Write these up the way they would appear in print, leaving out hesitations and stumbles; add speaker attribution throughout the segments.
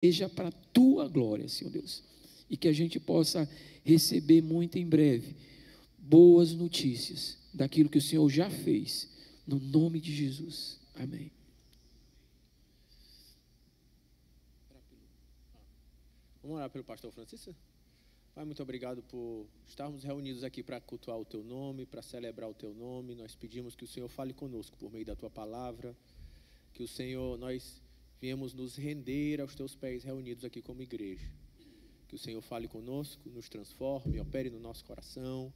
Speaker 1: seja para a tua glória, Senhor Deus, e que a gente possa receber muito em breve boas notícias daquilo que o Senhor já fez, no nome de Jesus, amém.
Speaker 2: Vamos orar pelo pastor Francisco? Pai, muito obrigado por estarmos reunidos aqui para cultuar o Teu nome, para celebrar o Teu nome. Nós pedimos que o Senhor fale conosco por meio da Tua palavra, que o Senhor, nós viemos nos render aos Teus pés reunidos aqui como igreja. Que o Senhor fale conosco, nos transforme, opere no nosso coração,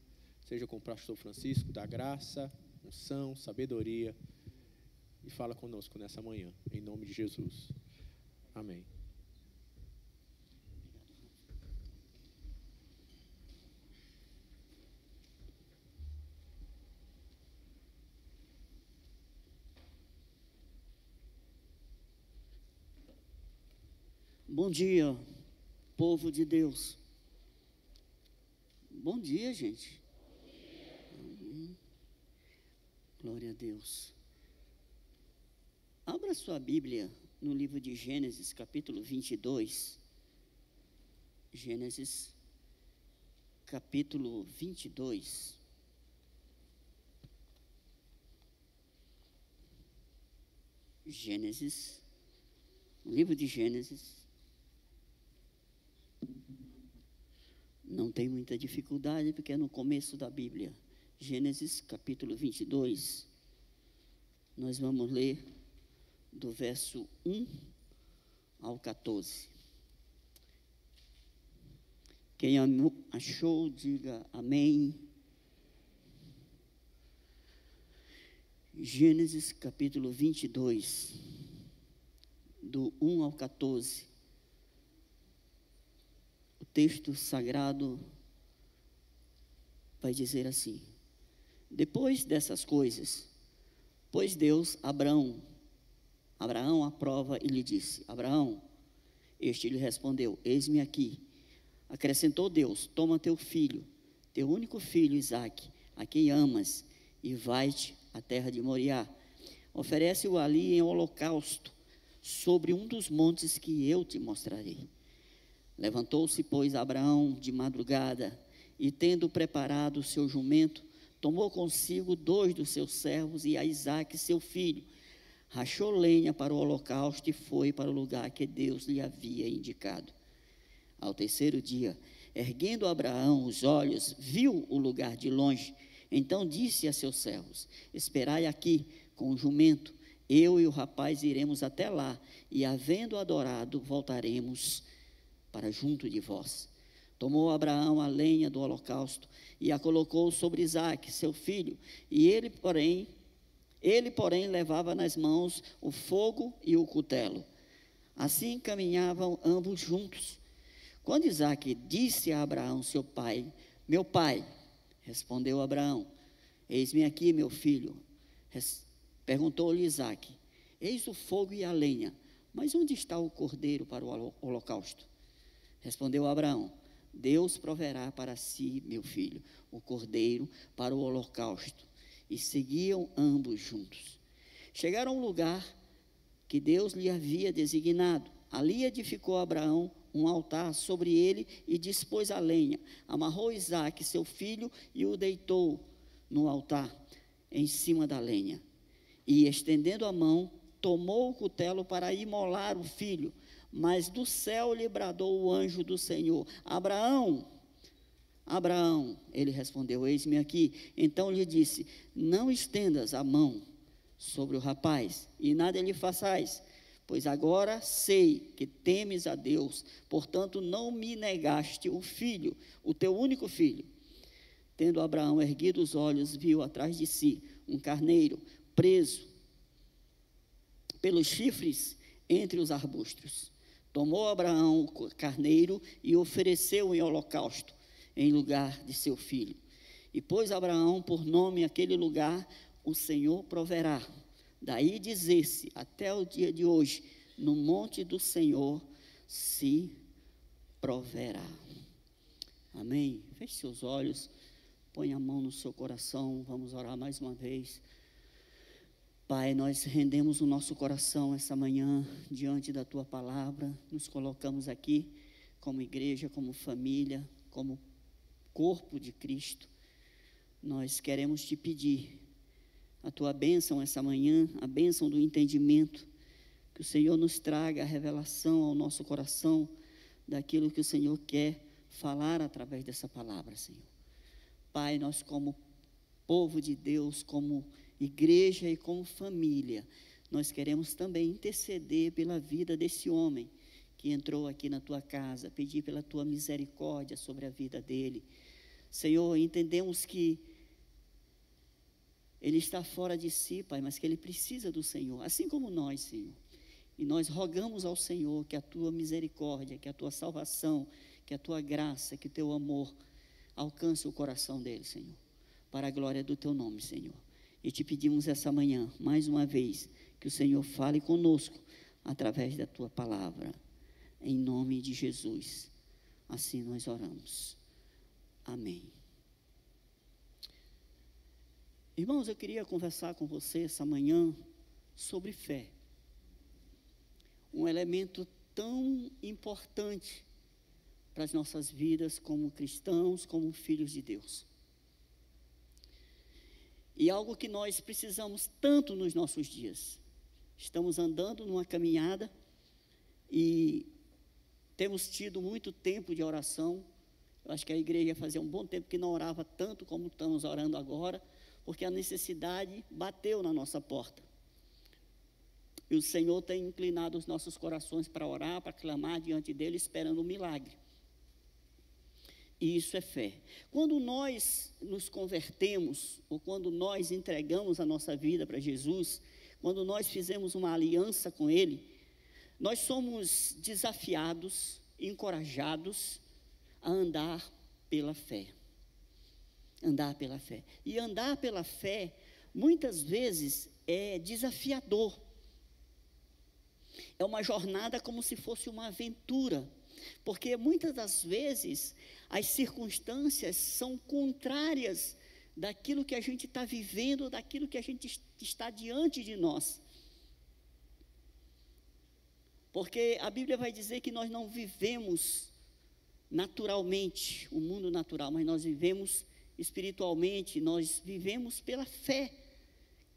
Speaker 2: seja com o pastor Francisco, da graça, unção, sabedoria, e fala conosco nessa manhã, em nome de Jesus. Amém.
Speaker 3: Bom dia, povo de Deus. Bom dia, gente. Amém. Glória a Deus. Abra sua Bíblia no livro de Gênesis, capítulo 22. Gênesis, capítulo 22. Gênesis, livro de Gênesis. Não tem muita dificuldade, porque é no começo da Bíblia. Gênesis, capítulo 22. Nós vamos ler do verso 1 ao 14. Quem achou, diga amém. Gênesis, capítulo 22, do 1 ao 14. O texto sagrado vai dizer assim: depois dessas coisas, pôs Deus Abraão à prova e lhe disse: Abraão. Este lhe respondeu: eis-me aqui. Acrescentou Deus: toma teu filho, teu único filho Isaque, a quem amas, e vai-te à terra de Moriá. Oferece-o ali em holocausto, sobre um dos montes que eu te mostrarei. Levantou-se, pois, Abraão de madrugada, e tendo preparado o seu jumento, tomou consigo 2 dos seus servos e a Isaque, seu filho. Rachou lenha para o holocausto e foi para o lugar que Deus lhe havia indicado. Ao terceiro dia, erguendo Abraão os olhos, viu o lugar de longe. Então disse a seus servos: esperai aqui com o jumento, eu e o rapaz iremos até lá, e havendo adorado, voltaremos para junto de vós. Tomou Abraão a lenha do holocausto e a colocou sobre Isaque, seu filho, e ele, porém, levava nas mãos o fogo e o cutelo. Assim caminhavam ambos juntos. Quando Isaque disse a Abraão, seu pai: meu pai, respondeu Abraão: eis-me aqui, meu filho. Perguntou-lhe Isaque: eis o fogo e a lenha, mas onde está o cordeiro para o holocausto? Respondeu Abraão: Deus proverá para si, meu filho, o cordeiro para o holocausto. E seguiam ambos juntos. Chegaram a um lugar que Deus lhe havia designado. Ali edificou Abraão um altar sobre ele e dispôs a lenha. Amarrou Isaque, seu filho, e o deitou no altar, em cima da lenha. E, estendendo a mão, tomou o cutelo para imolar o filho. Mas do céu lhe bradou o anjo do Senhor: Abraão, Abraão. Ele respondeu: eis-me aqui. Então lhe disse: não estendas a mão sobre o rapaz, e nada lhe façais, pois agora sei que temes a Deus, portanto não me negaste o filho, o teu único filho. Tendo Abraão erguido os olhos, viu atrás de si um carneiro preso pelos chifres entre os arbustos. Tomou Abraão o carneiro e ofereceu em holocausto, em lugar de seu filho. E pôs Abraão por nome aquele lugar: o Senhor proverá. Daí dizer-se até o dia de hoje: no monte do Senhor se proverá. Amém? Feche seus olhos, põe a mão no seu coração, vamos orar mais uma vez. Pai, nós rendemos o nosso coração essa manhã diante da Tua palavra, nos colocamos aqui como igreja, como família, como corpo de Cristo. Nós queremos Te pedir a Tua bênção essa manhã, a bênção do entendimento, que o Senhor nos traga a revelação ao nosso coração daquilo que o Senhor quer falar através dessa palavra, Senhor. Pai, nós como povo de Deus, como igreja e como família, nós queremos também interceder pela vida desse homem que entrou aqui na Tua casa, pedir pela Tua misericórdia sobre a vida dele. Senhor, entendemos que ele está fora de si, Pai, mas que ele precisa do Senhor, assim como nós, Senhor. E nós rogamos ao Senhor que a Tua misericórdia, que a Tua salvação, que a Tua graça, que o Teu amor alcance o coração dele, Senhor, para a glória do Teu nome, Senhor. E Te pedimos essa manhã, mais uma vez, que o Senhor fale conosco através da Tua palavra, em nome de Jesus. Assim nós oramos. Amém. Irmãos, eu queria conversar com você essa manhã sobre fé. Um elemento tão importante para as nossas vidas como cristãos, como filhos de Deus. E algo que nós precisamos tanto nos nossos dias. Estamos andando numa caminhada e temos tido muito tempo de oração. Eu acho que a igreja fazia um bom tempo que não orava tanto como estamos orando agora, porque a necessidade bateu na nossa porta. E o Senhor tem inclinado os nossos corações para orar, para clamar diante dEle, esperando um milagre. E isso é fé. Quando nós nos convertemos, ou quando nós entregamos a nossa vida para Jesus, quando nós fizemos uma aliança com Ele, nós somos desafiados, encorajados a andar pela fé. Andar pela fé. E andar pela fé, muitas vezes, é desafiador. É uma jornada como se fosse uma aventura, porque muitas das vezes as circunstâncias são contrárias daquilo que a gente está vivendo, daquilo que a gente está diante de nós. Porque a Bíblia vai dizer que nós não vivemos naturalmente, o mundo natural, mas nós vivemos espiritualmente, nós vivemos pela fé,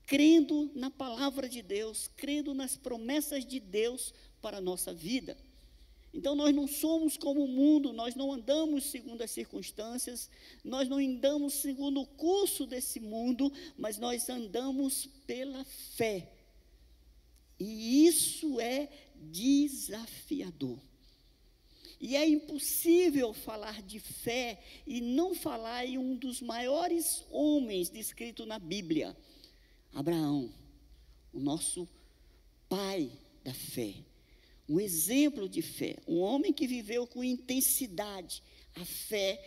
Speaker 3: crendo na palavra de Deus, crendo nas promessas de Deus para a nossa vida. Então nós não somos como o mundo, nós não andamos segundo as circunstâncias, nós não andamos segundo o curso desse mundo, mas nós andamos pela fé. E isso é desafiador. E é impossível falar de fé e não falar em um dos maiores homens descrito na Bíblia, Abraão, o nosso pai da fé, um exemplo de fé, um homem que viveu com intensidade a fé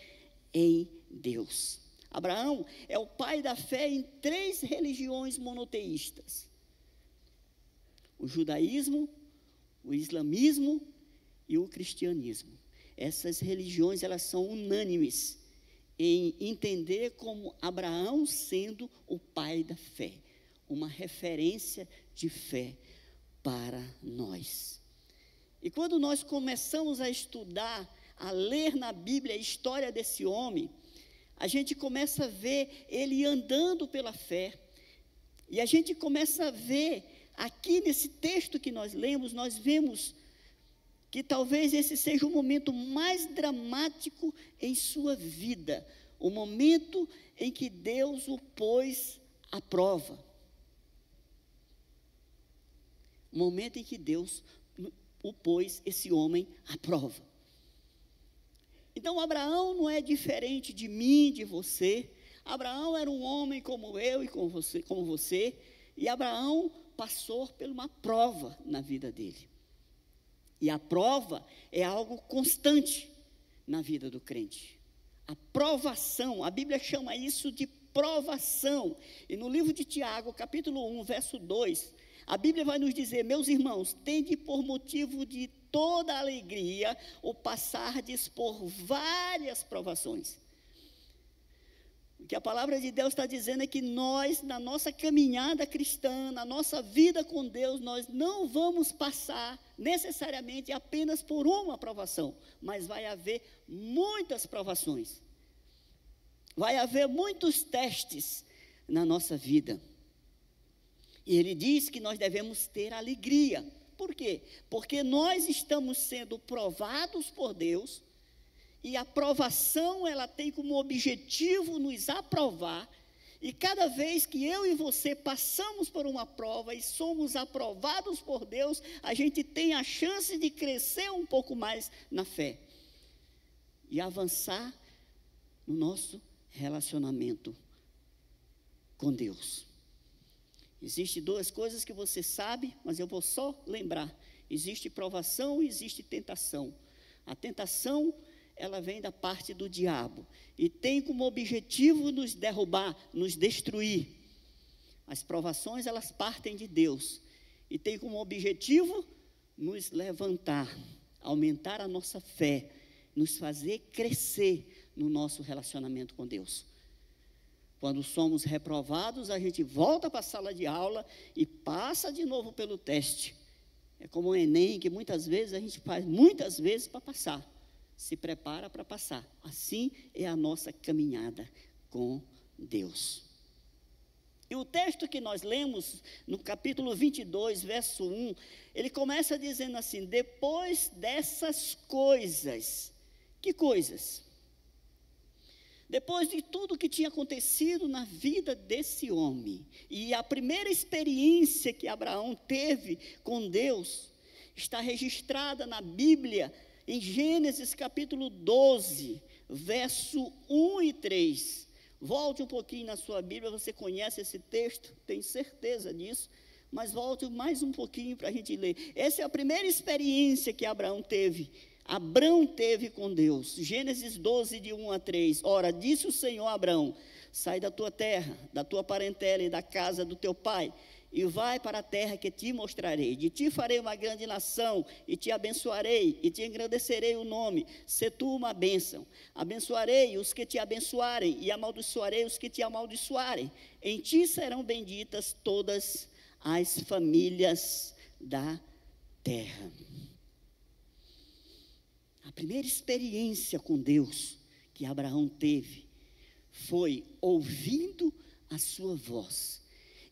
Speaker 3: em Deus. Abraão é o pai da fé em 3 religiões monoteístas: o judaísmo, o islamismo e o cristianismo. Essas religiões, elas são unânimes em entender como Abraão sendo o pai da fé, uma referência de fé para nós. E quando nós começamos a estudar, a ler na Bíblia a história desse homem, a gente começa a ver ele andando pela fé, e a gente começa a ver, aqui nesse texto que nós lemos, nós vemos que talvez esse seja o momento mais dramático em sua vida, o momento em que Deus o pôs à prova. O momento em que Deus o pôs, esse homem, à prova. Então, Abraão não é diferente de mim, de você. Abraão era um homem como eu e como você, e Abraão passou por uma prova na vida dele. E a prova é algo constante na vida do crente. A provação, a Bíblia chama isso de provação. E no livro de Tiago, capítulo 1, verso 2, a Bíblia vai nos dizer: meus irmãos, tende por motivo de toda alegria o passardes por várias provações. que a palavra de Deus está dizendo é que nós, na nossa caminhada cristã, na nossa vida com Deus, nós não vamos passar necessariamente apenas por uma provação, mas vai haver muitas provações. Vai haver muitos testes na nossa vida. E ele diz que nós devemos ter alegria. Por quê? Porque nós estamos sendo provados por Deus, e a provação, ela tem como objetivo nos aprovar, e cada vez que eu e você passamos por uma prova e somos aprovados por Deus, a gente tem a chance de crescer um pouco mais na fé e avançar no nosso relacionamento com Deus. Existem duas coisas que você sabe, mas eu vou só lembrar. Existe provação e existe tentação. A tentação, ela vem da parte do diabo e tem como objetivo nos derrubar, nos destruir. As provações, elas partem de Deus e tem como objetivo nos levantar, aumentar a nossa fé, nos fazer crescer no nosso relacionamento com Deus. Quando somos reprovados, a gente volta para a sala de aula e passa de novo pelo teste. É como o Enem, que muitas vezes a gente faz, muitas vezes para passar. Se prepara para passar. Assim é a nossa caminhada com Deus. E o texto que nós lemos, no capítulo 22, verso 1, ele começa dizendo assim: depois dessas coisas. Que coisas? Depois de tudo que tinha acontecido na vida desse homem, e a primeira experiência que Abraão teve com Deus, está registrada na Bíblia, em Gênesis capítulo 12, verso 1 e 3. Volte um pouquinho na sua Bíblia, você conhece esse texto, tenho certeza disso, mas volte mais um pouquinho para a gente ler. Essa é a primeira experiência que Abraão teve com Deus. Gênesis 12, de 1 a 3. Ora, disse o Senhor a Abraão: sai da tua terra, da tua parentela e da casa do teu pai, e vai para a terra que te mostrarei. De ti farei uma grande nação, e te abençoarei, e te engrandecerei o nome. Se tu uma bênção. Abençoarei os que te abençoarem, e amaldiçoarei os que te amaldiçoarem. Em ti serão benditas todas as famílias da terra. A primeira experiência com Deus que Abraão teve foi ouvindo a sua voz.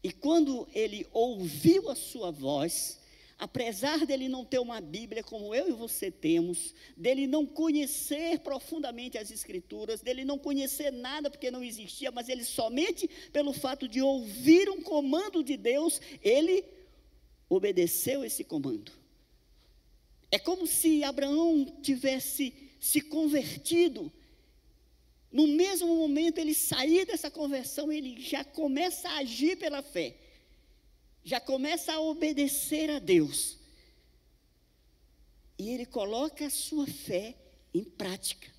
Speaker 3: E quando ele ouviu a sua voz, apesar dele não ter uma Bíblia como eu e você temos, dele não conhecer profundamente as Escrituras, dele não conhecer nada porque não existia, mas ele somente pelo fato de ouvir um comando de Deus, ele obedeceu esse comando. É como se Abraão tivesse se convertido. No mesmo momento ele sair dessa conversão, ele já começa a agir pela fé. Já começa a obedecer a Deus. E ele coloca a sua fé em prática,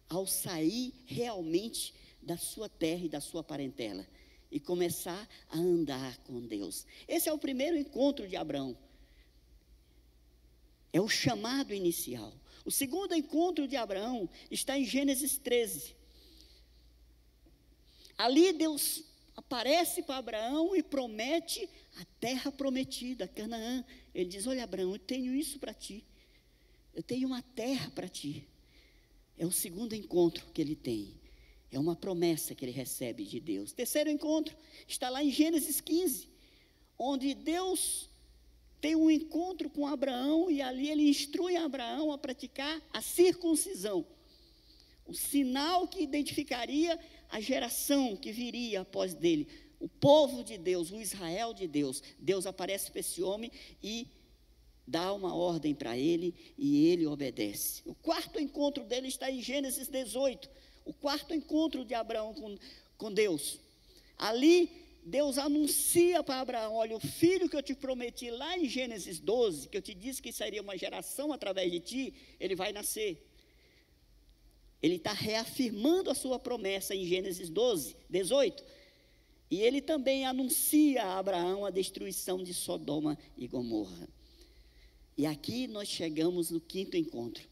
Speaker 3: ao sair realmente da sua terra e da sua parentela, e começar a andar com Deus. Esse é o primeiro encontro de Abraão. É o chamado inicial. O segundo encontro de Abraão está em Gênesis 13. Ali Deus aparece para Abraão e promete a terra prometida, Canaã. Ele diz: olha, Abraão, eu tenho isso para ti. Eu tenho uma terra para ti. É o segundo encontro que ele tem. É uma promessa que ele recebe de Deus. Terceiro encontro está lá em Gênesis 15, onde Deus tem um encontro com Abraão, e ali ele instrui Abraão a praticar a circuncisão, o sinal que identificaria a geração que viria após dele, o povo de Deus, o Israel de Deus. Deus aparece para esse homem e dá uma ordem para ele, e ele obedece. O quarto encontro dele está em Gênesis 18, o quarto encontro de Abraão com Deus. Ali Deus anuncia para Abraão: olha, o filho que eu te prometi lá em Gênesis 12, que eu te disse que seria uma geração através de ti, ele vai nascer. Ele está reafirmando a sua promessa em Gênesis 12, 18. E ele também anuncia a Abraão a destruição de Sodoma e Gomorra. E aqui nós chegamos no quinto encontro.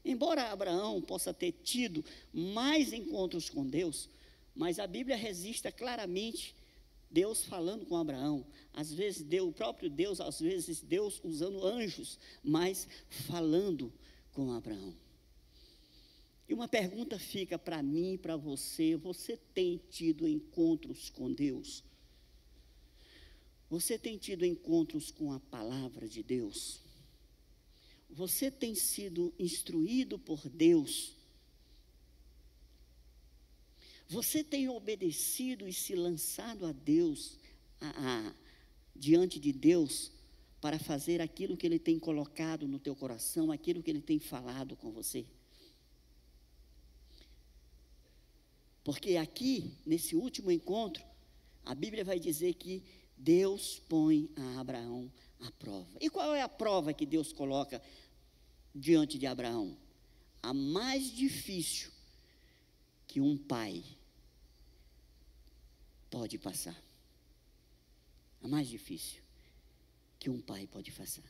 Speaker 3: Embora Abraão possa ter tido mais encontros com Deus, Mas a Bíblia registra claramente Deus falando com Abraão. Às vezes Deus, o próprio Deus, às vezes Deus usando anjos, mas falando com Abraão. E uma pergunta fica para mim e para você: você tem tido encontros com Deus? Você tem tido encontros com a palavra de Deus? Você tem sido instruído por Deus? Você tem obedecido e se lançado a Deus, diante de Deus, para fazer aquilo que Ele tem colocado no teu coração, aquilo que Ele tem falado com você? Porque aqui, nesse último encontro, a Bíblia vai dizer que Deus põe a Abraão à prova. E qual é a prova que Deus coloca diante de Abraão? A mais difícil que um pai pode passar. A mais difícil que um pai pode passar.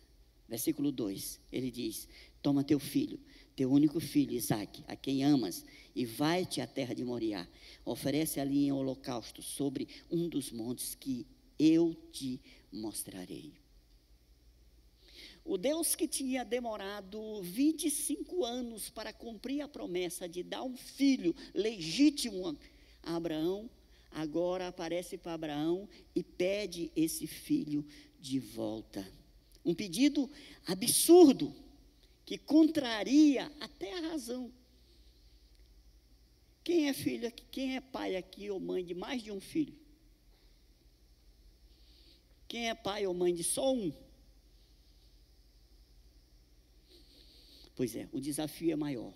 Speaker 3: Versículo 2, ele diz: toma teu filho, teu único filho, Isaque, a quem amas, e vai-te à terra de Moriá. Oferece ali em holocausto sobre um dos montes que eu te mostrarei. O Deus que tinha demorado 25 anos para cumprir a promessa de dar um filho legítimo a Abraão, agora aparece para Abraão e pede esse filho de volta. Um pedido absurdo, que contraria até a razão. Quem é filho aqui, quem é pai aqui ou mãe de mais de um filho? Quem é pai ou mãe de só um? Pois é, o desafio é maior.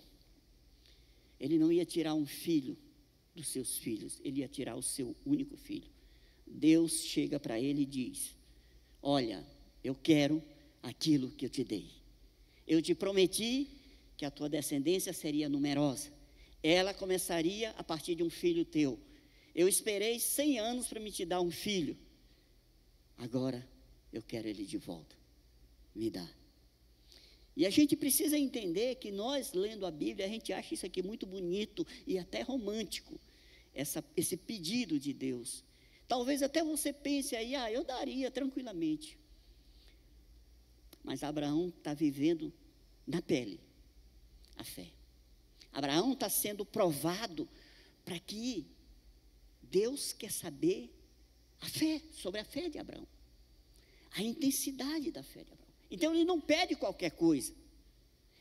Speaker 3: Ele não ia tirar um filho dos seus filhos, ele ia tirar o seu único filho. Deus chega para ele e diz: olha, eu quero aquilo que eu te dei. Eu te prometi que a tua descendência seria numerosa. Ela começaria a partir de um filho teu. Eu esperei 100 anos para me te dar um filho. Agora eu quero ele de volta. Me dá. E a gente precisa entender que nós, lendo a Bíblia, a gente acha isso aqui muito bonito e até romântico, esse pedido de Deus. Talvez até você pense aí: eu daria tranquilamente. Mas Abraão está vivendo na pele a fé. Abraão está sendo provado para que Deus quer saber a fé, sobre a fé de Abraão, a intensidade da fé de Abraão. Então ele não pede qualquer coisa,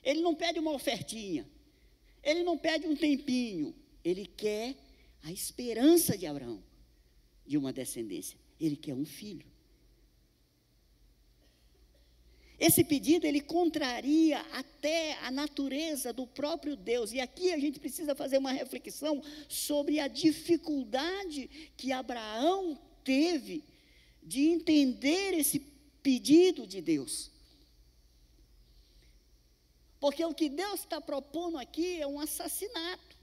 Speaker 3: ele não pede uma ofertinha, ele não pede um tempinho, ele quer a esperança de Abraão, de uma descendência, ele quer um filho. Esse pedido, ele contraria até a natureza do próprio Deus, e aqui a gente precisa fazer uma reflexão sobre a dificuldade que Abraão teve de entender esse pedido de Deus. Porque o que Deus está propondo aqui é um assassinato.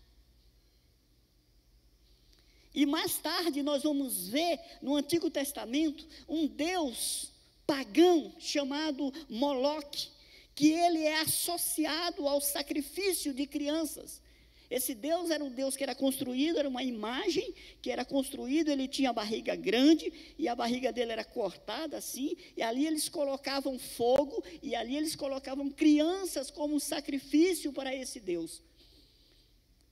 Speaker 3: E mais tarde nós vamos ver no Antigo Testamento um Deus pagão chamado Moloque, que ele é associado ao sacrifício de crianças. Esse Deus era um Deus que era construído, era uma imagem que era construído, ele tinha a barriga grande, e a barriga dele era cortada assim, e ali eles colocavam fogo, e ali eles colocavam crianças como sacrifício para esse Deus.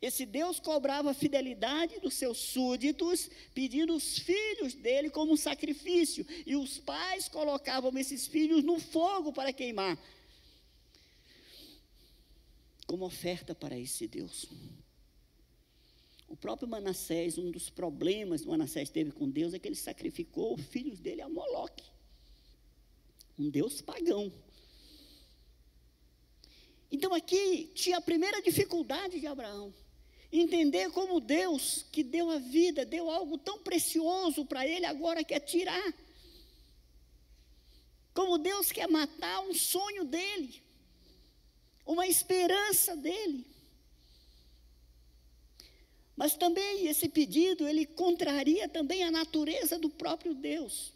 Speaker 3: Esse Deus cobrava a fidelidade dos seus súditos, pedindo os filhos dele como sacrifício, e os pais colocavam esses filhos no fogo para queimar, como oferta para esse Deus. O próprio Manassés, um dos problemas que Manassés teve com Deus é que ele sacrificou os filhos dele a Moloque, um Deus pagão. Então aqui tinha a primeira dificuldade de Abraão, entender como Deus que deu a vida, deu algo tão precioso para ele, agora quer tirar. Como Deus quer matar um sonho dele, uma esperança dele. Mas também esse pedido, ele contraria também a natureza do próprio Deus.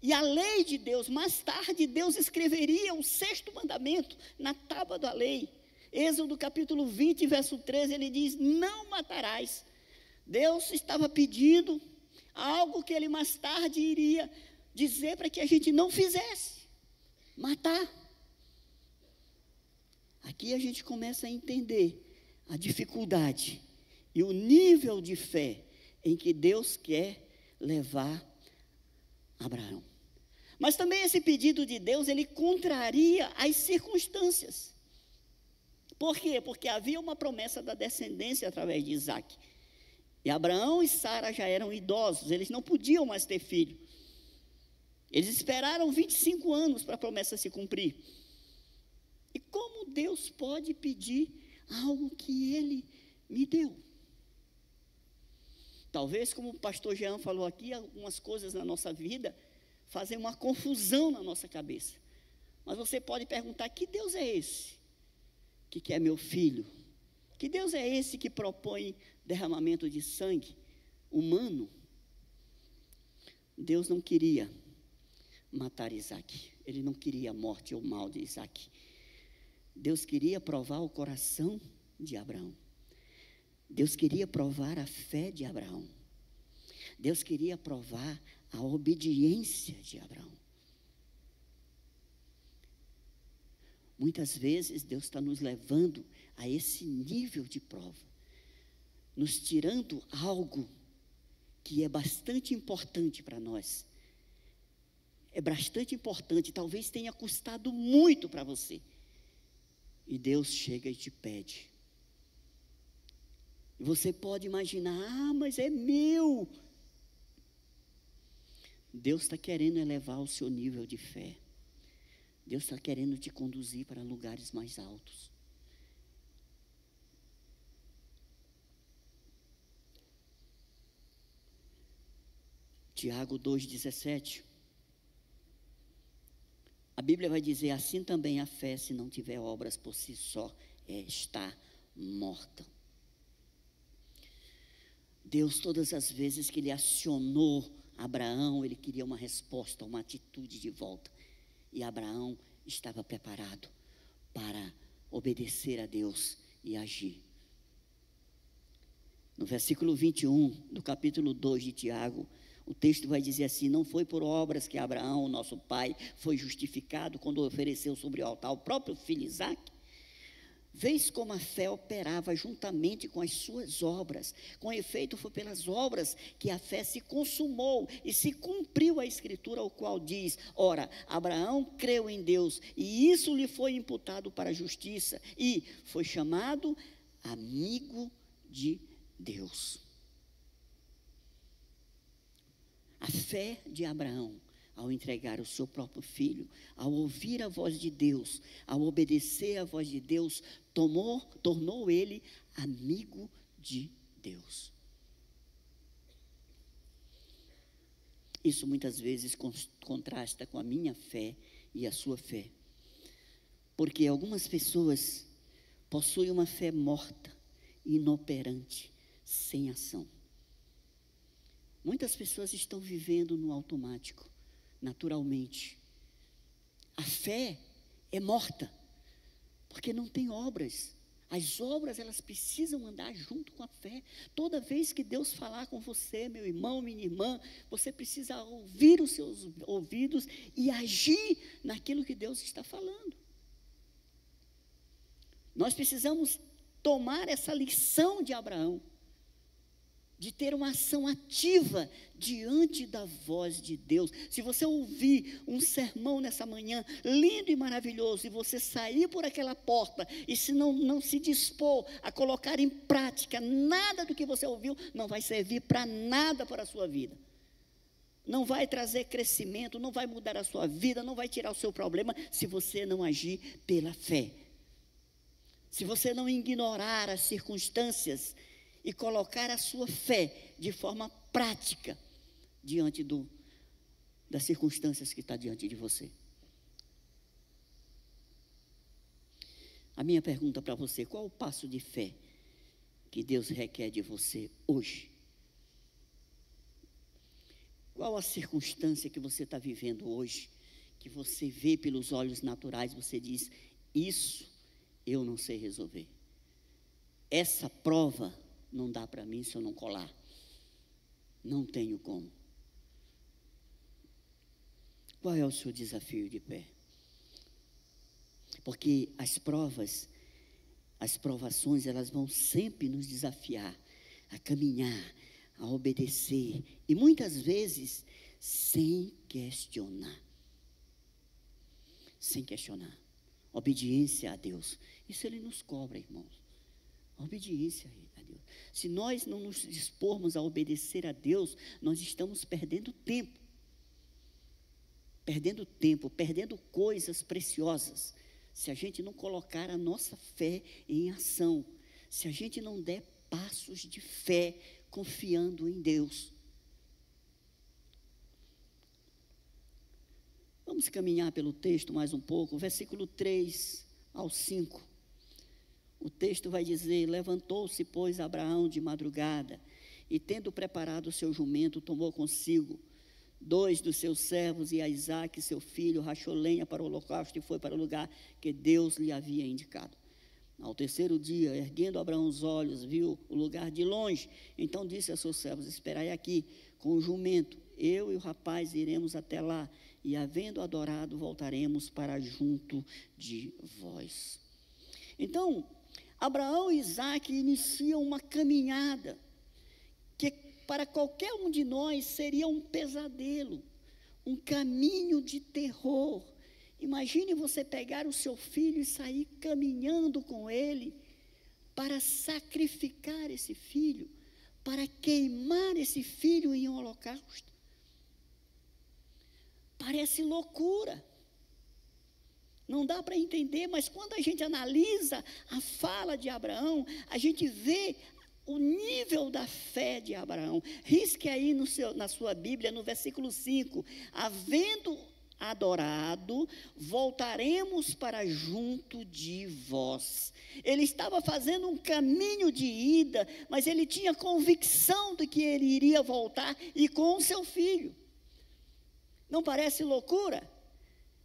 Speaker 3: E a lei de Deus, mais tarde Deus escreveria o 6º mandamento na tábua da lei. Êxodo capítulo 20, verso 13, ele diz: não matarás. Deus estava pedindo algo que Ele mais tarde iria dizer para que a gente não fizesse: matar. Aqui a gente começa a entender a dificuldade e o nível de fé em que Deus quer levar Abraão. Mas também esse pedido de Deus, ele contraria as circunstâncias. Por quê? Porque havia uma promessa da descendência através de Isaac. E Abraão e Sara já eram idosos, eles não podiam mais ter filho. Eles esperaram 25 anos para a promessa se cumprir. E como Deus pode pedir algo que Ele me deu? Talvez, como o pastor Jean falou aqui, algumas coisas na nossa vida fazem uma confusão na nossa cabeça. Mas você pode perguntar: que Deus é esse que quer meu filho? Que Deus é esse que propõe derramamento de sangue humano? Deus não queria matar Isaac. Ele não queria a morte ou o mal de Isaac. Deus queria provar o coração de Abraão. Deus queria provar a fé de Abraão. Deus queria provar a obediência de Abraão. Muitas vezes Deus está nos levando a esse nível de prova, nos tirando algo que é bastante importante para nós. É bastante importante, talvez tenha custado muito para você. E Deus chega e te pede. E você pode imaginar: mas é meu. Deus está querendo elevar o seu nível de fé. Deus está querendo te conduzir para lugares mais altos. Tiago 2,17. A Bíblia vai dizer: assim também a fé, se não tiver obras por si só, está morta. Deus, todas as vezes que Ele acionou Abraão, Ele queria uma resposta, uma atitude de volta. E Abraão estava preparado para obedecer a Deus e agir. No versículo 21 do capítulo 2 de Tiago, o texto vai dizer assim: não foi por obras que Abraão, nosso pai, foi justificado quando ofereceu sobre o altar o próprio filho Isaque. Vês como a fé operava juntamente com as suas obras. Com efeito, foi pelas obras que a fé se consumou e se cumpriu a escritura, o qual diz: ora, Abraão creu em Deus e isso lhe foi imputado para a justiça e foi chamado amigo de Deus. A fé de Abraão, ao entregar o seu próprio filho, ao ouvir a voz de Deus, ao obedecer a voz de Deus, tornou ele amigo de Deus. Isso muitas vezes contrasta com a minha fé e a sua fé. Porque algumas pessoas possuem uma fé morta, inoperante, sem ação. Muitas pessoas estão vivendo no automático, naturalmente. A fé é morta, porque não tem obras. As obras, elas precisam andar junto com a fé. Toda vez que Deus falar com você, meu irmão, minha irmã, você precisa ouvir os seus ouvidos e agir naquilo que Deus está falando. Nós precisamos tomar essa lição de Abraão, de ter uma ação ativa diante da voz de Deus. Se você ouvir um sermão nessa manhã, lindo e maravilhoso, e você sair por aquela porta, e se não se dispor a colocar em prática nada do que você ouviu, não vai servir para nada para a sua vida. Não vai trazer crescimento, não vai mudar a sua vida, não vai tirar o seu problema, se você não agir pela fé. Se você não ignorar as circunstâncias e colocar a sua fé de forma prática diante das circunstâncias que está diante de você. A minha pergunta para você: qual o passo de fé que Deus requer de você hoje? Qual a circunstância que você está vivendo hoje, que você vê pelos olhos naturais, você diz: isso eu não sei resolver. Essa prova não dá para mim se eu não colar. Não tenho como. Qual é o seu desafio de pé? Porque as provações, elas vão sempre nos desafiar a caminhar, a obedecer, e muitas vezes sem questionar. Sem questionar. Obediência a Deus. Isso Ele nos cobra, irmãos. Obediência a Deus. Se nós não nos dispormos a obedecer a Deus, nós estamos perdendo tempo. Perdendo tempo, perdendo coisas preciosas. Se a gente não colocar a nossa fé em ação, se a gente não der passos de fé confiando em Deus. Vamos caminhar pelo texto mais um pouco, versículo 3 ao 5. O texto vai dizer: levantou-se, pois, Abraão de madrugada, e tendo preparado o seu jumento, tomou consigo 2 dos seus servos e a Isaque, seu filho, rachou lenha para o holocausto e foi para o lugar que Deus lhe havia indicado. Ao terceiro dia, erguendo Abraão os olhos, viu o lugar de longe. Então disse a seus servos: esperai aqui com o jumento, eu e o rapaz iremos até lá, e havendo adorado, voltaremos para junto de vós. Então, Abraão e Isaque iniciam uma caminhada que para qualquer um de nós seria um pesadelo, um caminho de terror. Imagine você pegar o seu filho e sair caminhando com ele para sacrificar esse filho, para queimar esse filho em um holocausto. Parece loucura. Não dá para entender, mas quando a gente analisa a fala de Abraão, a gente vê o nível da fé de Abraão. Risque aí na sua Bíblia, no versículo 5, havendo adorado, voltaremos para junto de vós. Ele estava fazendo um caminho de ida, mas ele tinha convicção de que ele iria voltar e com o seu filho. Não parece loucura?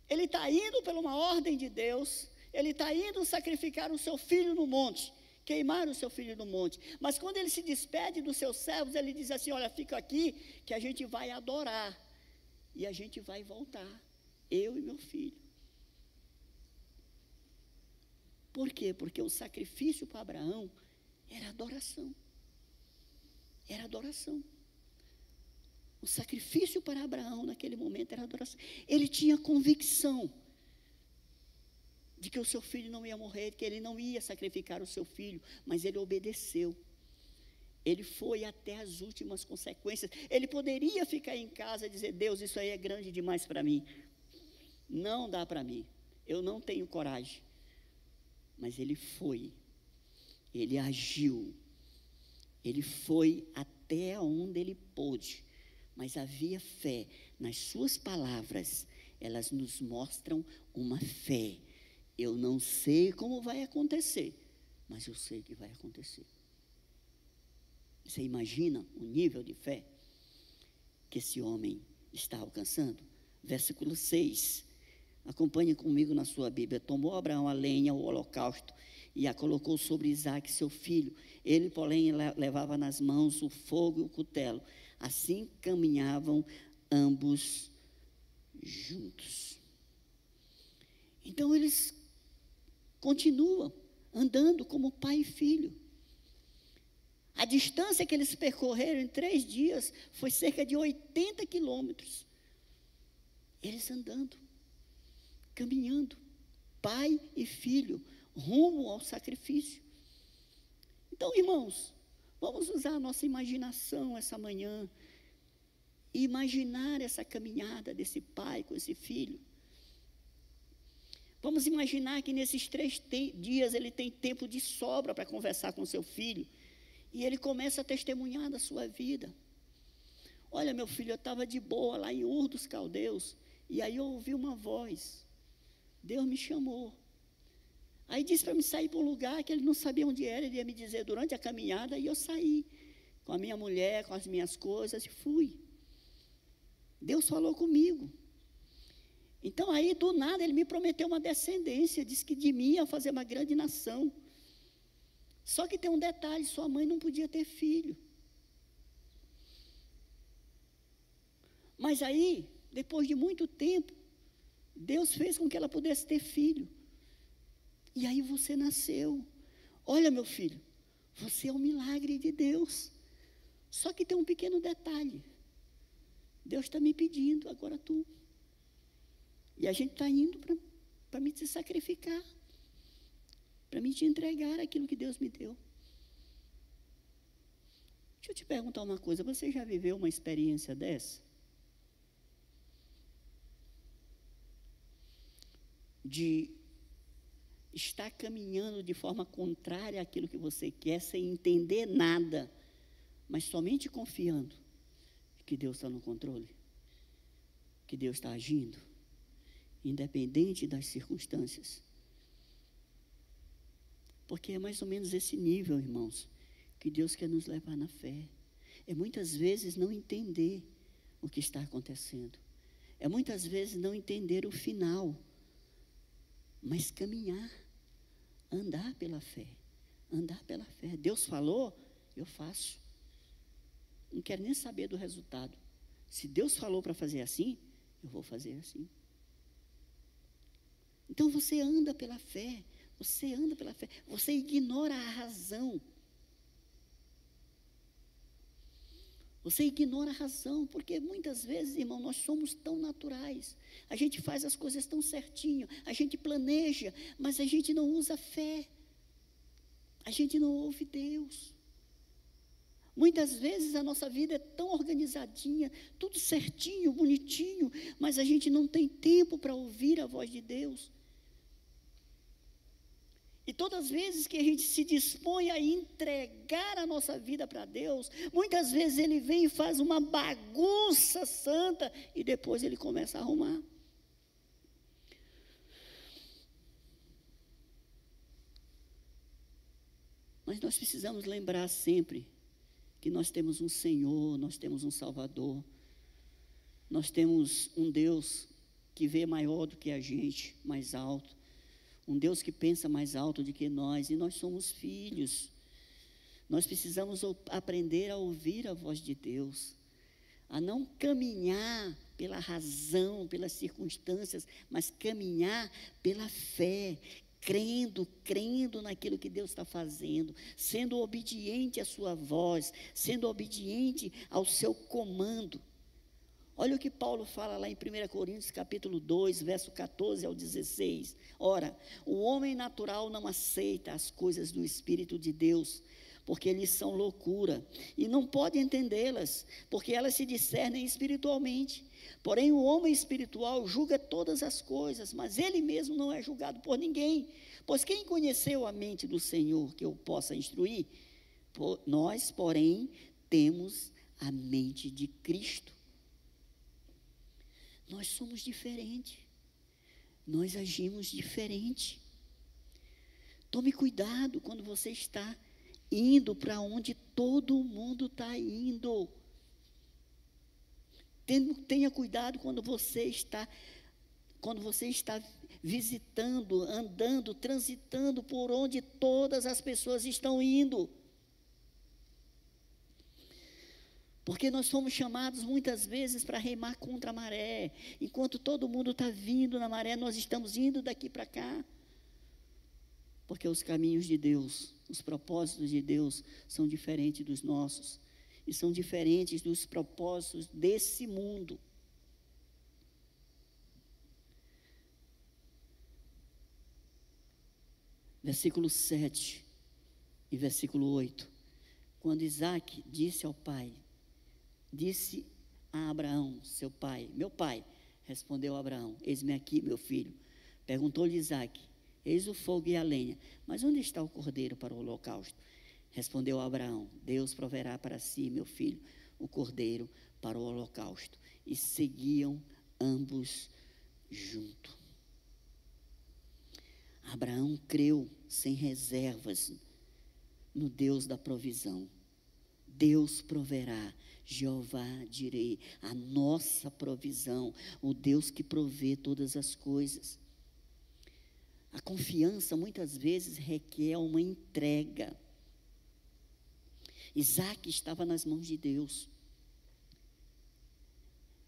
Speaker 3: Ele está indo por uma ordem de Deus, ele está indo sacrificar o seu filho no monte, queimar o seu filho no monte. Mas quando ele se despede dos seus servos, ele diz assim: olha, fica aqui que a gente vai adorar. E a gente vai voltar, eu e meu filho. Por quê? Porque o sacrifício para Abraão era adoração. Era adoração. O sacrifício para Abraão naquele momento era adoração. Ele tinha convicção de que o seu filho não ia morrer, que ele não ia sacrificar o seu filho, mas ele obedeceu. Ele foi até as últimas consequências. Ele poderia ficar em casa e dizer: Deus, isso aí é grande demais para mim. Não dá para mim. Eu não tenho coragem. Mas ele foi. Ele agiu. Ele foi até onde ele pôde. Mas havia fé. Nas suas palavras, elas nos mostram uma fé. Eu não sei como vai acontecer, mas eu sei que vai acontecer. Você imagina o nível de fé que esse homem está alcançando? Versículo 6. Acompanhe comigo na sua Bíblia. Tomou Abraão a lenha, o holocausto, e a colocou sobre Isaque, seu filho. Ele, porém, levava nas mãos o fogo e o cutelo. Assim caminhavam ambos juntos. Então, eles continuam andando como pai e filho. A distância que eles percorreram em 3 dias foi cerca de 80 quilômetros. Eles andando, caminhando, pai e filho, rumo ao sacrifício. Então, irmãos, vamos usar a nossa imaginação essa manhã e imaginar essa caminhada desse pai com esse filho. Vamos imaginar que nesses 3 dias ele tem tempo de sobra para conversar com seu filho. E ele começa a testemunhar da sua vida. Olha, meu filho, eu estava de boa lá em Ur dos Caldeus, e aí eu ouvi uma voz. Deus me chamou. Aí disse para me sair para um lugar que ele não sabia onde era, ele ia me dizer durante a caminhada, e eu saí com a minha mulher, com as minhas coisas, e fui. Deus falou comigo. Então aí, do nada, ele me prometeu uma descendência, disse que de mim ia fazer uma grande nação. Só que tem um detalhe, sua mãe não podia ter filho. Mas aí, depois de muito tempo, Deus fez com que ela pudesse ter filho. E aí você nasceu. Olha, meu filho, você é um milagre de Deus. Só que tem um pequeno detalhe. Deus está me pedindo, agora tu. E a gente está indo para me te sacrificar. Para me te entregar aquilo que Deus me deu. Deixa eu te perguntar uma coisa. Você já viveu uma experiência dessa? De estar caminhando de forma contrária àquilo que você quer, sem entender nada, mas somente confiando que Deus está no controle, que Deus está agindo, independente das circunstâncias. Porque é mais ou menos esse nível, irmãos, que Deus quer nos levar na fé. É muitas vezes não entender o que está acontecendo. É muitas vezes não entender o final, mas caminhar, andar pela fé, andar pela fé. Deus falou, eu faço. Não quero nem saber do resultado. Se Deus falou para fazer assim, eu vou fazer assim. Então você anda pela fé, você anda pela fé, você ignora a razão. Você ignora a razão, porque muitas vezes, irmão, nós somos tão naturais. A gente faz as coisas tão certinho, a gente planeja, mas a gente não usa fé. A gente não ouve Deus. Muitas vezes a nossa vida é tão organizadinha, tudo certinho, bonitinho, mas a gente não tem tempo para ouvir a voz de Deus. E todas as vezes que a gente se dispõe a entregar a nossa vida para Deus, muitas vezes Ele vem e faz uma bagunça santa e depois Ele começa a arrumar. Mas nós precisamos lembrar sempre que nós temos um Senhor, nós temos um Salvador, nós temos um Deus que vê maior do que a gente, mais alto. Um Deus que pensa mais alto do que nós, e nós somos filhos. Nós precisamos aprender a ouvir a voz de Deus, a não caminhar pela razão, pelas circunstâncias, mas caminhar pela fé, crendo naquilo que Deus está fazendo, sendo obediente à sua voz, sendo obediente ao seu comando. Olha o que Paulo fala lá em 1 Coríntios capítulo 2, verso 14 ao 16. Ora, o homem natural não aceita as coisas do Espírito de Deus, porque eles são loucura, e não pode entendê-las, porque elas se discernem espiritualmente. Porém, o homem espiritual julga todas as coisas, mas ele mesmo não é julgado por ninguém. Pois quem conheceu a mente do Senhor que eu possa instruir? Nós, porém, temos a mente de Cristo. Nós somos diferentes, nós agimos diferente. Tome cuidado quando você está indo para onde todo mundo está indo. Tenha cuidado quando você está visitando, andando, transitando por onde todas as pessoas estão indo. Porque nós somos chamados muitas vezes para remar contra a maré. Enquanto todo mundo está vindo na maré, nós estamos indo daqui para cá. Porque os caminhos de Deus, os propósitos de Deus são diferentes dos nossos. E são diferentes dos propósitos desse mundo. Versículo 7 e versículo 8. Quando Isaac disse ao pai, disse a Abraão, seu pai, meu pai, respondeu Abraão, eis-me aqui, meu filho. Perguntou-lhe Isaac, eis o fogo e a lenha, mas onde está o cordeiro para o holocausto? Respondeu Abraão, Deus proverá para si, meu filho, o cordeiro para o holocausto. E seguiam ambos juntos. Abraão creu sem reservas no Deus da provisão. Deus proverá, Jeová direi, a nossa provisão, o Deus que provê todas as coisas. A confiança muitas vezes requer uma entrega. Isaac estava nas mãos de Deus.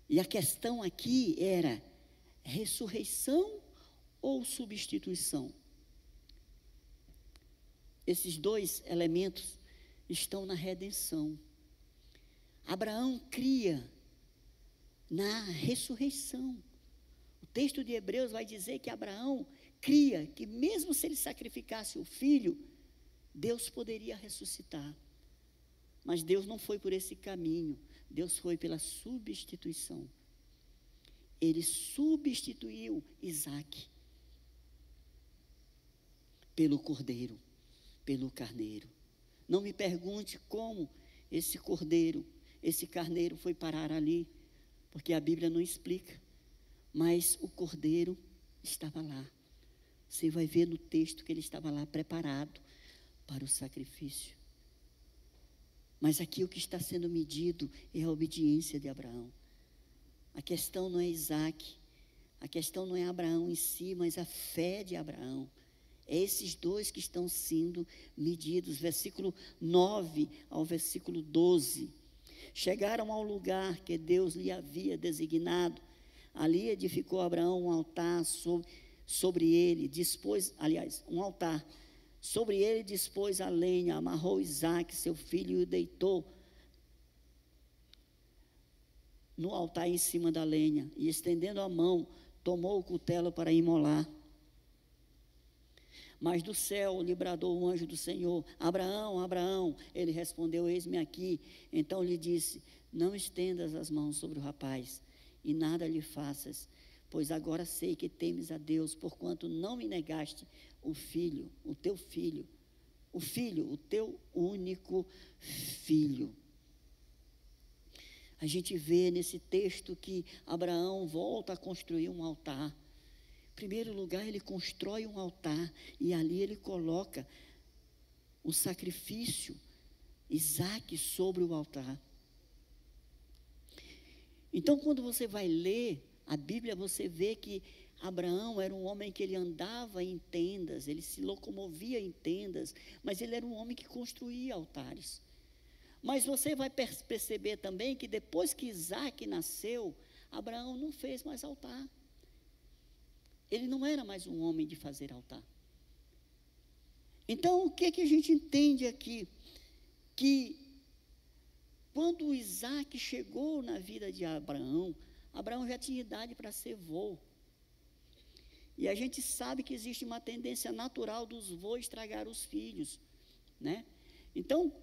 Speaker 3: E a questão aqui era ressurreição ou substituição? Esses dois elementos estão na redenção. Abraão cria na ressurreição. O texto de Hebreus vai dizer que Abraão cria que mesmo se ele sacrificasse o filho, Deus poderia ressuscitar. Mas Deus não foi por esse caminho. Deus foi pela substituição. Ele substituiu Isaac pelo cordeiro, pelo carneiro. Não me pergunte como esse cordeiro, esse carneiro foi parar ali, porque a Bíblia não explica. Mas o cordeiro estava lá. Você vai ver no texto que ele estava lá preparado para o sacrifício. Mas aqui o que está sendo medido é a obediência de Abraão. A questão não é Isaac, a questão não é Abraão em si, mas a fé de Abraão. É esses dois que estão sendo medidos. Versículo 9 ao versículo 12. Chegaram ao lugar que Deus lhe havia designado. Ali edificou Abraão um altar sobre ele, um altar. Sobre ele dispôs a lenha, amarrou Isaque, seu filho, e o deitou no altar em cima da lenha. E estendendo a mão, tomou o cutelo para imolar. Mas do céu lhe bradou o anjo do Senhor: Abraão, Abraão. Ele respondeu: eis-me aqui. Então lhe disse: não estendas as mãos sobre o rapaz, e nada lhe faças, pois agora sei que temes a Deus, porquanto não me negaste o filho, o teu filho, o teu único filho. A gente vê nesse texto que Abraão volta a construir um altar. Em primeiro lugar, ele constrói um altar, e ali ele coloca o sacrifício, Isaque, sobre o altar. Então, quando você vai ler a Bíblia, você vê que Abraão era um homem que ele andava em tendas, ele se locomovia em tendas, mas ele era um homem que construía altares. Mas você vai perceber também que depois que Isaque nasceu, Abraão não fez mais altar. Ele não era mais um homem de fazer altar. Então, o que a gente entende aqui? Que quando Isaque chegou na vida de Abraão, Abraão já tinha idade para ser vô. E a gente sabe que existe uma tendência natural dos vô estragar os filhos, né? Então,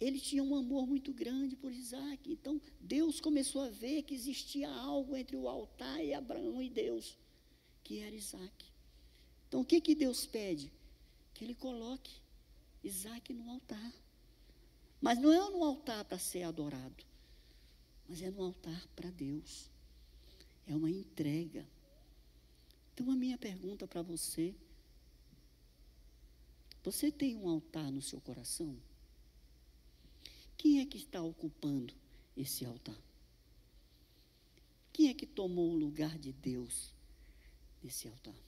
Speaker 3: ele tinha um amor muito grande por Isaque. Então, Deus começou a ver que existia algo entre o altar e Abraão e Deus, que era Isaque. Então, o que Deus pede? Que ele coloque Isaque no altar. Mas não é no altar para ser adorado, mas é no altar para Deus. É uma entrega. Então, a minha pergunta para você: você tem um altar no seu coração? Quem é que está ocupando esse altar? Quem é que tomou o lugar de Deus nesse altar?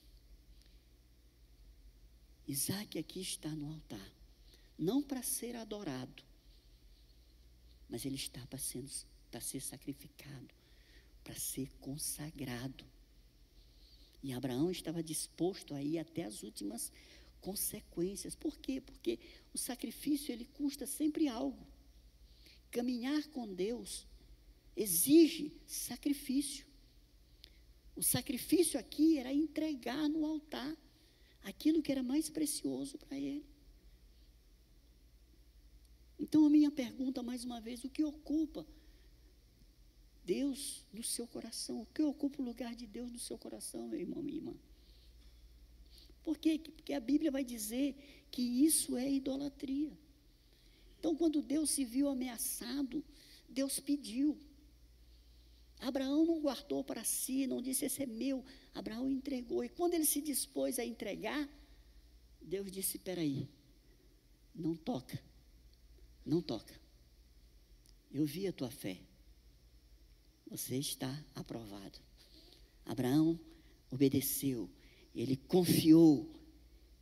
Speaker 3: Isaque aqui está no altar, não para ser adorado, mas ele está para ser sacrificado, para ser consagrado. E Abraão estava disposto a ir até as últimas consequências. Por quê? Porque o sacrifício, ele custa sempre algo. Caminhar com Deus exige sacrifício. O sacrifício aqui era entregar no altar aquilo que era mais precioso para ele. Então, a minha pergunta, mais uma vez: o que ocupa Deus no seu coração? O que ocupa o lugar de Deus no seu coração, meu irmão, minha irmã? Por quê? Porque a Bíblia vai dizer que isso é idolatria. Então, quando Deus se viu ameaçado, Deus pediu. Abraão não guardou para si, não disse: esse é meu. Abraão entregou. E quando ele se dispôs a entregar, Deus disse: espera aí, não toca, não toca. Eu vi a tua fé. Você está aprovado. Abraão obedeceu, ele confiou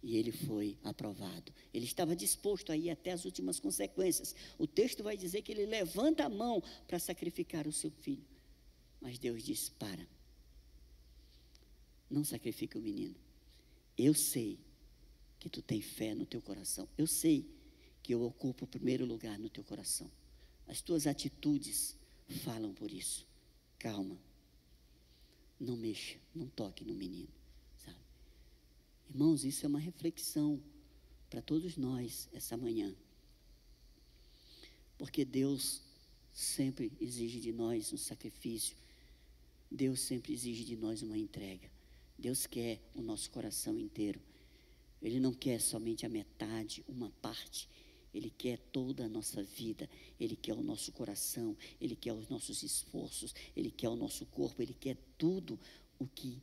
Speaker 3: E ele foi aprovado. Ele estava disposto a ir até as últimas consequências. O texto vai dizer que ele levanta a mão para sacrificar o seu filho. Mas Deus diz: para, não sacrifique o menino. Eu sei que tu tem fé no teu coração. Eu sei que eu ocupo o primeiro lugar no teu coração. As tuas atitudes falam por isso. Calma. Não mexa, não toque no menino, sabe? Irmãos, isso é uma reflexão para todos nós essa manhã. Porque Deus sempre exige de nós um sacrifício. Deus sempre exige de nós uma entrega. Deus quer o nosso coração inteiro. Ele não quer somente a metade, uma parte. Ele quer toda a nossa vida. Ele quer o nosso coração. Ele quer os nossos esforços. Ele quer o nosso corpo. Ele quer tudo o que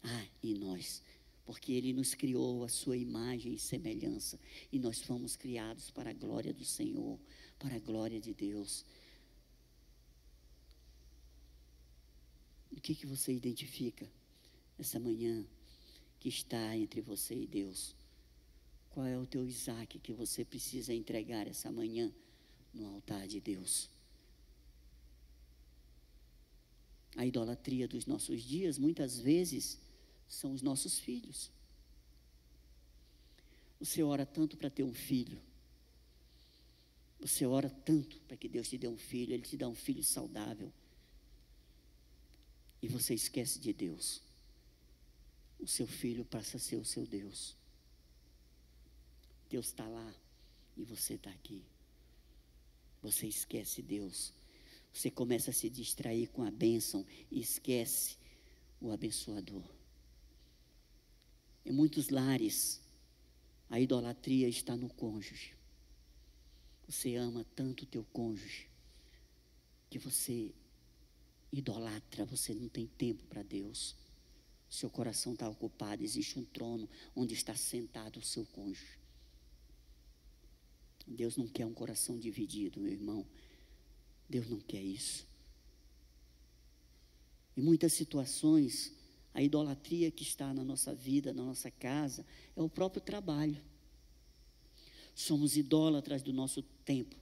Speaker 3: há em nós. Porque Ele nos criou a sua imagem e semelhança. E nós fomos criados para a glória do Senhor, para a glória de Deus. O que você identifica essa manhã que está entre você e Deus? Qual é o teu Isaac que você precisa entregar essa manhã no altar de Deus? A idolatria dos nossos dias, muitas vezes, são os nossos filhos. Você ora tanto para ter um filho. Você ora tanto para que Deus te dê um filho, Ele te dá um filho saudável. E você esquece de Deus. O seu filho passa a ser o seu Deus. Deus está lá e você está aqui. Você esquece Deus. Você começa a se distrair com a bênção e esquece o abençoador. Em muitos lares, a idolatria está no cônjuge. Você ama tanto o teu cônjuge que você idolatra, você não tem tempo para Deus. Seu coração está ocupado, existe um trono onde está sentado o seu cônjuge. Deus não quer um coração dividido, meu irmão. Deus não quer isso. Em muitas situações, a idolatria que está na nossa vida, na nossa casa, é o próprio trabalho. Somos idólatras do nosso tempo,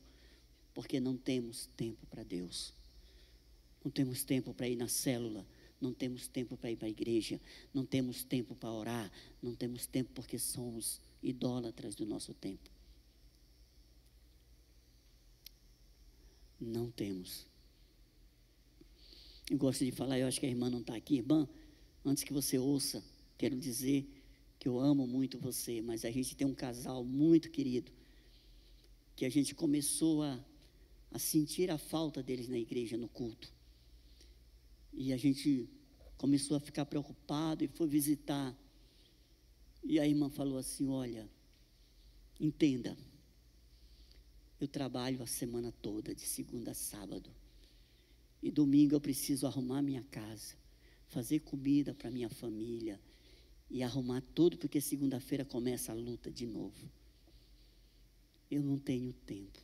Speaker 3: porque não temos tempo para Deus. Não temos tempo para ir na célula, não temos tempo para ir para a igreja, não temos tempo para orar, não temos tempo porque somos idólatras do nosso tempo. Não temos. Eu gosto de falar, eu acho que a irmã não está aqui. Irmã, antes que você ouça, quero dizer que eu amo muito você, mas a gente tem um casal muito querido, que a gente começou a sentir a falta deles na igreja, no culto. E a gente começou a ficar preocupado e foi visitar. E a irmã falou assim: olha, entenda, eu trabalho a semana toda, de segunda a sábado. E domingo eu preciso arrumar minha casa, fazer comida para minha família e arrumar tudo, porque segunda-feira começa a luta de novo. Eu não tenho tempo.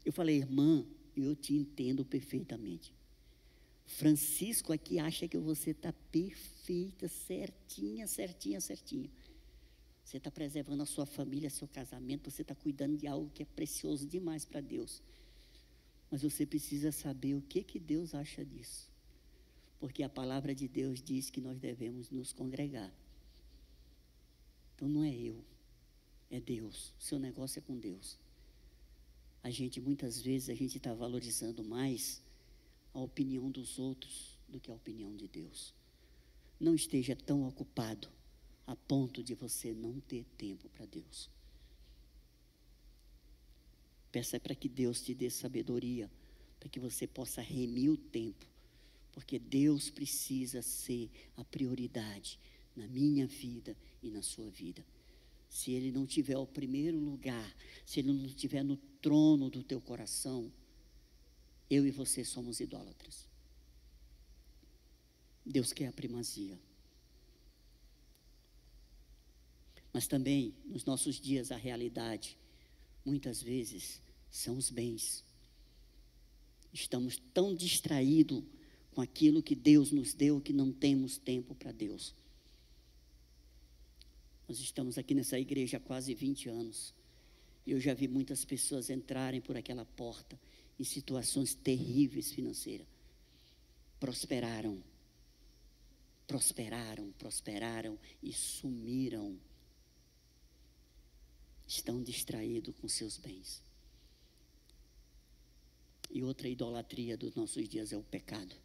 Speaker 3: Eu falei: irmã, eu te entendo perfeitamente. Francisco aqui acha que você está perfeita, certinha. Você está preservando a sua família, seu casamento, você está cuidando de algo que é precioso demais para Deus. Mas você precisa saber o que Deus acha disso. Porque a palavra de Deus diz que nós devemos nos congregar. Então não é eu, é Deus. O seu negócio é com Deus. Muitas vezes, a gente está valorizando mais a opinião dos outros do que a opinião de Deus. Não esteja tão ocupado a ponto de você não ter tempo para Deus. Peça para que Deus te dê sabedoria, para que você possa remir o tempo, porque Deus precisa ser a prioridade na minha vida e na sua vida. Se Ele não tiver o primeiro lugar, se Ele não estiver no trono do teu coração, eu e você somos idólatras. Deus quer a primazia. Mas também, nos nossos dias, a realidade, muitas vezes, são os bens. Estamos tão distraídos com aquilo que Deus nos deu, que não temos tempo para Deus. Nós estamos aqui nessa igreja há quase 20 anos. E eu já vi muitas pessoas entrarem por aquela porta em situações terríveis financeiras. Prosperaram e sumiram. Estão distraídos com seus bens. E outra idolatria dos nossos dias é o pecado.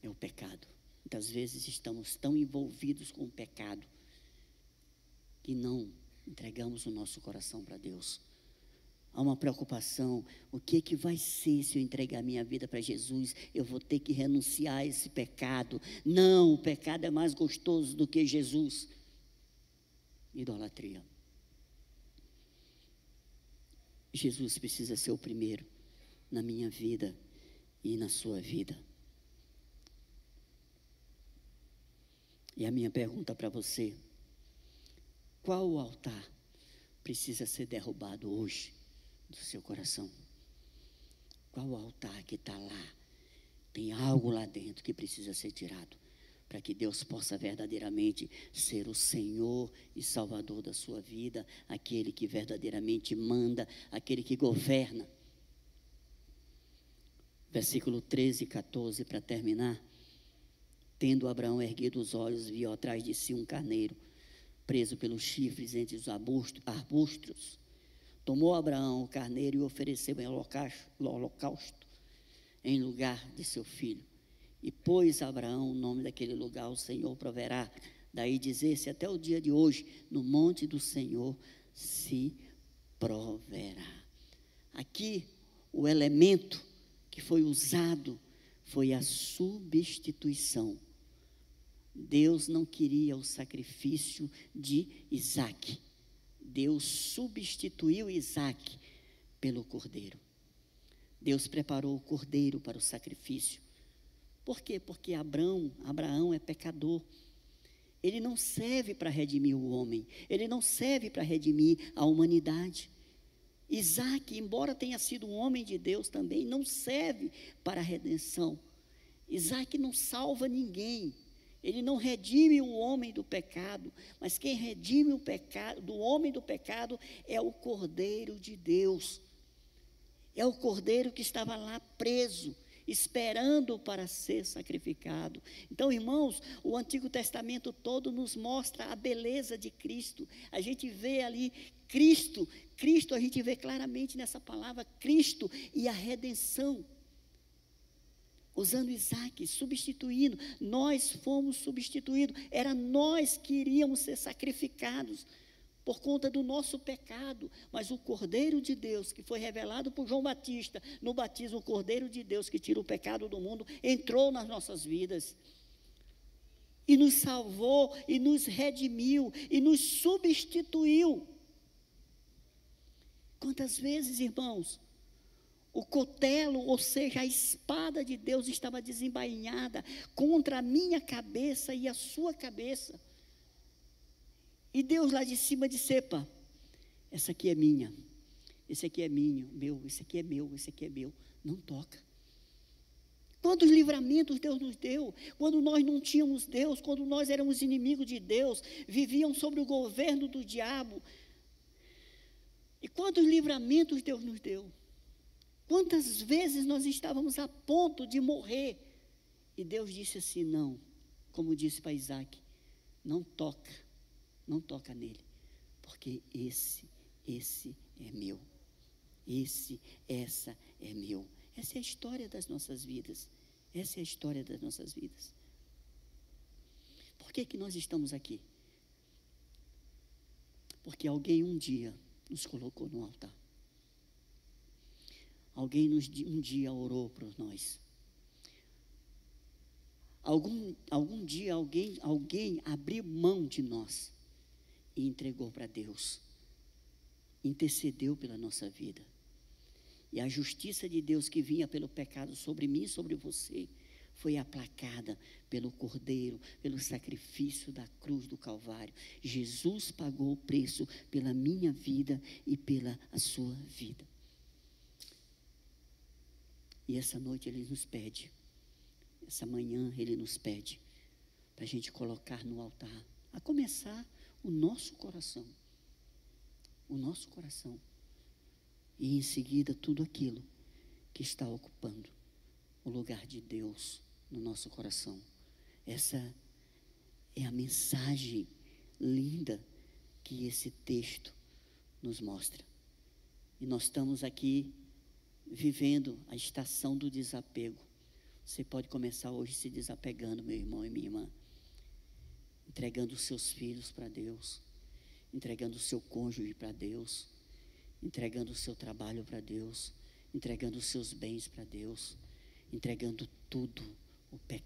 Speaker 3: É o pecado. Muitas vezes estamos tão envolvidos com o pecado que não entregamos o nosso coração para Deus. Há uma preocupação, o que vai ser se eu entregar minha vida para Jesus? Eu vou ter que renunciar a esse pecado. Não, o pecado é mais gostoso do que Jesus. Idolatria. Jesus precisa ser o primeiro na minha vida e na sua vida. E a minha pergunta para você: qual o altar precisa ser derrubado hoje do seu coração? Qual o altar que está lá? Tem algo lá dentro que precisa ser tirado, para que Deus possa verdadeiramente ser o Senhor e Salvador da sua vida, aquele que verdadeiramente manda, aquele que governa. Versículo 13 e 14, para terminar. Tendo Abraão erguido os olhos, viu atrás de si um carneiro, preso pelos chifres entre os arbustos. Tomou Abraão o carneiro e ofereceu em holocausto em lugar de seu filho. E pôs Abraão o nome daquele lugar: o Senhor proverá. Daí dizer-se até o dia de hoje: no monte do Senhor se proverá. Aqui o elemento que foi usado foi a substituição. Deus não queria o sacrifício de Isaque. Deus substituiu Isaque pelo cordeiro. Deus preparou o cordeiro para o sacrifício. Por quê? Porque Abraão é pecador. Ele não serve para redimir o homem. Ele não serve para redimir a humanidade. Isaque, embora tenha sido um homem de Deus também, não serve para a redenção. Isaque não salva ninguém. Ele não redime o homem do pecado, mas quem redime o pecado, do homem do pecado, é o Cordeiro de Deus. É o Cordeiro que estava lá preso, esperando para ser sacrificado. Então, irmãos, o Antigo Testamento todo nos mostra a beleza de Cristo. A gente vê ali Cristo, a gente vê claramente nessa palavra Cristo e a redenção. Usando Isaque, substituindo, nós fomos substituídos, era nós que iríamos ser sacrificados por conta do nosso pecado, mas o Cordeiro de Deus, que foi revelado por João Batista, no batismo, o Cordeiro de Deus que tira o pecado do mundo, entrou nas nossas vidas, e nos salvou, e nos redimiu, e nos substituiu. Quantas vezes, irmãos, o cutelo, ou seja, a espada de Deus estava desembainhada contra a minha cabeça e a sua cabeça. E Deus lá de cima disse: epa, essa aqui é minha, esse aqui é meu, esse aqui é meu, esse aqui é meu. Não toca. Quantos livramentos Deus nos deu, quando nós não tínhamos Deus, quando nós éramos inimigos de Deus, vivíamos sobre o governo do diabo. E quantos livramentos Deus nos deu. Quantas vezes nós estávamos a ponto de morrer, e Deus disse assim: não, como disse para Isaque, não toca nele, porque esse é meu, essa é meu. Essa é a história das nossas vidas, Por que nós estamos aqui? Porque alguém um dia nos colocou no altar. Alguém um dia orou por nós. Algum dia alguém abriu mão de nós e entregou para Deus. Intercedeu pela nossa vida. E a justiça de Deus que vinha pelo pecado sobre mim e sobre você foi aplacada pelo Cordeiro, pelo sacrifício da cruz do Calvário. Jesus pagou o preço pela minha vida e pela sua vida. E essa noite Ele nos pede, essa manhã Ele nos pede, para a gente colocar no altar A começar o nosso coração. O nosso coração. E em seguida tudo aquilo que está ocupando o lugar de Deus no nosso coração. Essa é a mensagem linda que esse texto nos mostra. E nós estamos aqui vivendo a estação do desapego. Você pode começar hoje se desapegando, meu irmão e minha irmã. Entregando os seus filhos para Deus. Entregando o seu cônjuge para Deus. Entregando o seu trabalho para Deus. Entregando os seus bens para Deus. Entregando tudo, o pecado.